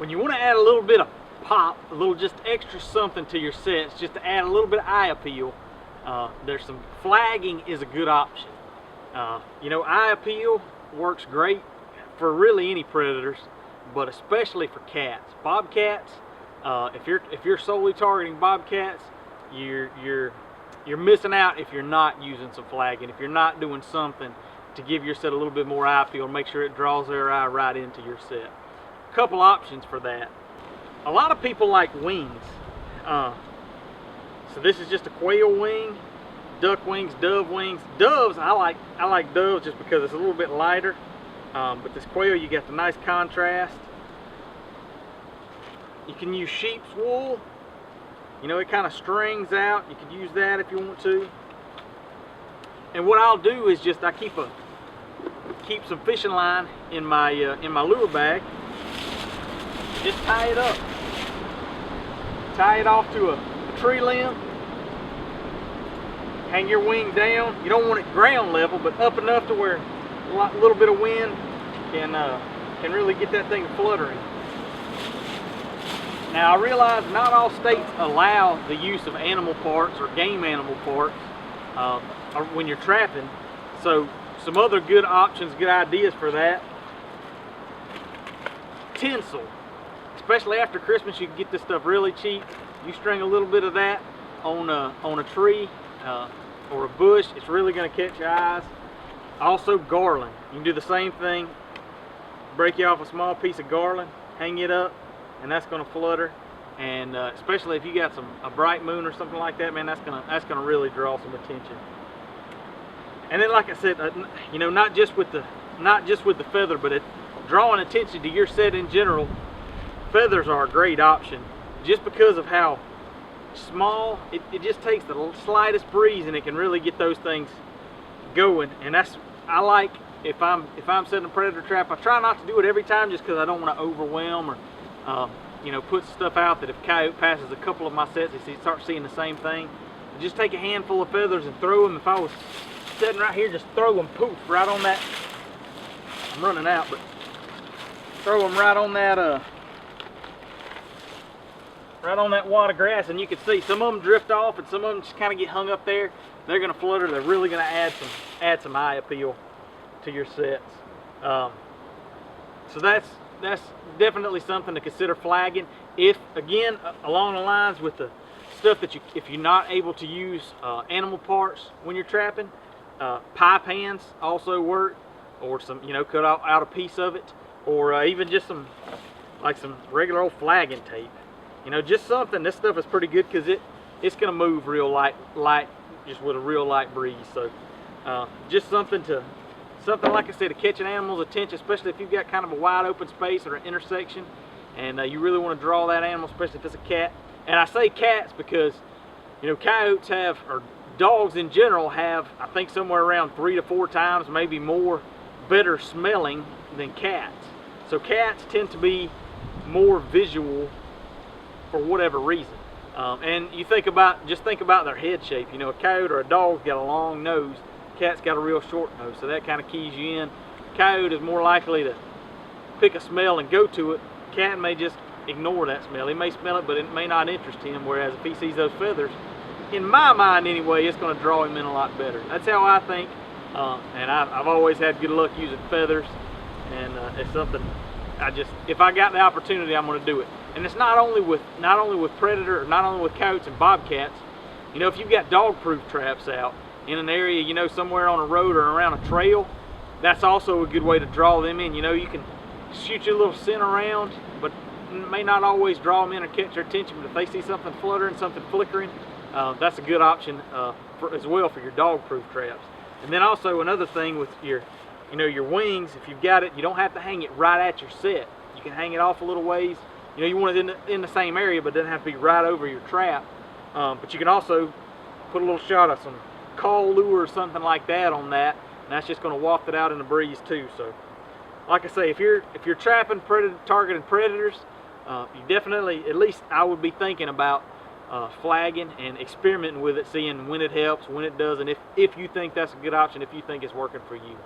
when you want to add a little bit of pop, a little just extra something to your sets, just to add a little bit of eye appeal, there's some flagging is a good option. You know, eye appeal works great for really any predators, but especially for cats. Bobcats, if you're solely targeting bobcats, you're missing out if you're not using some flagging, if you're not doing something to give your set a little bit more eye appeal, make sure it draws their eye right into your set. A couple options for that. A lot of people like wings. So this is just a quail wing, duck wings, dove wings. Doves, I like doves just because it's a little bit lighter. But this quail, you get the nice contrast. You can use sheep's wool. You know, it kind of strings out. You could use that if you want to. And what I'll do is just I keep some fishing line in my lure bag. Just tie it up. Tie it off to a tree limb. Hang your wing down. You don't want it ground level, but up enough to where a little bit of wind can really get that thing fluttering. Now I realize not all states allow the use of animal parts or game animal parts when you're trapping. So some other good options, good ideas for that. Tinsel. Especially after Christmas, you can get this stuff really cheap. You string a little bit of that on a tree or a bush, it's really going to catch your eyes. Also garland. You can do the same thing. Break you off a small piece of garland, hang it up, and that's going to flutter. And especially if you got a bright moon or something like that, man, that's gonna really draw some attention. And then, like I said, you know, not just with the feather, but drawing attention to your set in general. Feathers are a great option just because of how small it just takes the slightest breeze and it can really get those things going. And I like, if I'm setting a predator trap, I try not to do it every time just because I don't want to overwhelm or you know, put stuff out that if Coyote passes a couple of my sets, he starts seeing the same thing. Just take a handful of feathers and throw them. If I was sitting right here, just throw them, poof, right on that. I'm running out, but throw them right on that wad of grass, and you can see some of them drift off and some of them just kind of get hung up there. They're going to flutter. They're really going to add some eye appeal to your sets. So that's definitely something to consider flagging. If, again, along the lines with the stuff that if you're not able to use animal parts when you're trapping, pie pans also work, or some, you know, cut out a piece of it, or even just some regular old flagging tape. You know, just something. This stuff is pretty good because it's going to move real light, just with a real light breeze. So just something like I said, to catch an animal's attention, especially if you've got kind of a wide open space or an intersection, and you really want to draw that animal, especially if it's a cat. And I say cats because, you know, coyotes have, or dogs in general have, I think somewhere around 3 to 4 times, maybe more, better smelling than cats. So cats tend to be more visual for whatever reason. And you think about their head shape. You know, a coyote or a dog's got a long nose. Cat's got a real short nose, so that kind of keys you in. Coyote is more likely to pick a smell and go to it. Cat may just ignore that smell. He may smell it, but it may not interest him. Whereas if he sees those feathers, in my mind anyway, it's going to draw him in a lot better. That's how I think. And I've always had good luck using feathers, and it's something if I got the opportunity, I'm going to do it. And it's not only with predator, or not only with coyotes and bobcats. You know, if you've got dog-proof traps out in an area, you know, somewhere on a road or around a trail, that's also a good way to draw them in. You know, you can shoot your little scent around, but may not always draw them in or catch their attention. But if they see something fluttering, something flickering, that's a good option as well for your dog-proof traps. And then also another thing with your wings, if you've got it, you don't have to hang it right at your set. You can hang it off a little ways. You know, you want it in the same area, but it doesn't have to be right over your trap. But you can also put a little shot of some call lure or something like that on that, and that's just going to waft it out in the breeze too. So, like I say, if you're trapping targeting predators, you definitely, at least I would be thinking about flagging and experimenting with it, seeing when it helps, when it doesn't, if you think that's a good option, if you think it's working for you.